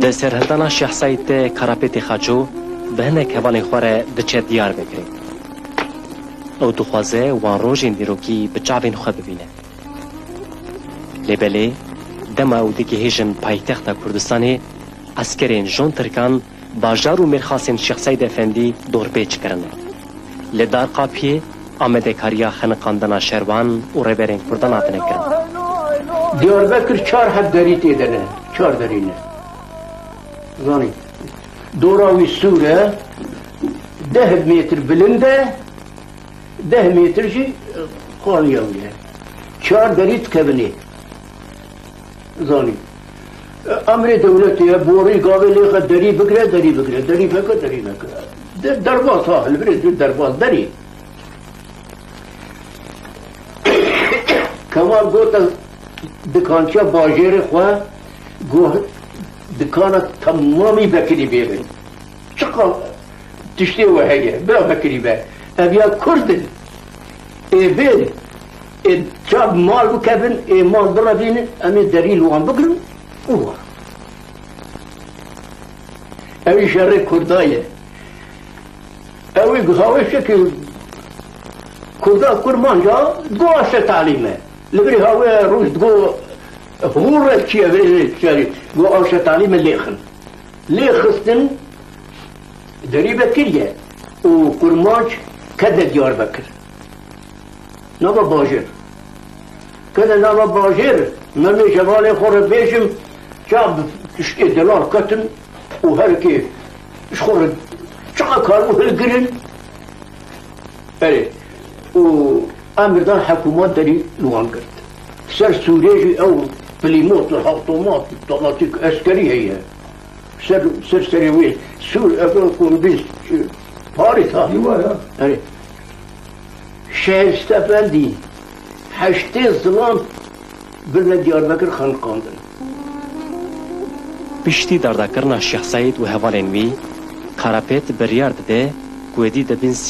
ده سرهندانا شیخ سعید کاراپیت خاجو بهنه کهوان خواره دچه دیار بکره او دخوازه وان روژین دیروکی بچاوین خواه ببینه لبله دم او دیگه هیجن پایتخت کردستانی اسکرین جون ترکان باجار و مرخاسین شیخ سعید افندی دور پیچ کرنه لدار قاپیه آمده کاریا خنقاندنا شروان و ربرین کردن آتنه کرن دیار بکر 4 حد داری تیدنه 4 دارینه زانی دوراوی سوره 10 متر بلنده 10 متر جی خالیاویه 4 دارید کبنی زانی امر دولتیه بوری گاوی لیخ داری بگره داری بکره درباز ها البرد درباز داری کمال گوتا دکانچه باجر خواه گوه دکانه تمامی بکری بیبین چقدر تشتی وحیه برا بکری بی اویا کردن بیر چاب مال بکبن مال برا بینن امی دلیل وان بگرن اوه اوی شهر کردایه اوی گذاوه شکل کردا کرمانجا گوه تعلیمه لبری هاوی روش دگو هورة چیه بری گو آوش تعلیم لیخستن دری بکریه و کرمانج کده دیار بکر نابا باجر کده نابا باجر من جوال خور بیشم چاب تشتی دلار کتن و هر که شخور چقا کار و هل گرن و امردان حکومت داری لوان کرد سر سوریجی او بلیموت الحاطمات طلاتيك عسكرية هي سر سريوية سور أقول بيس باريثا أيوة شهر استفندي حشتي الظلام بالديار بكر خانقاندن پشتی دردکرنا شیخ سعید و هوالین وی کاراپیت بریار ده گودی دبین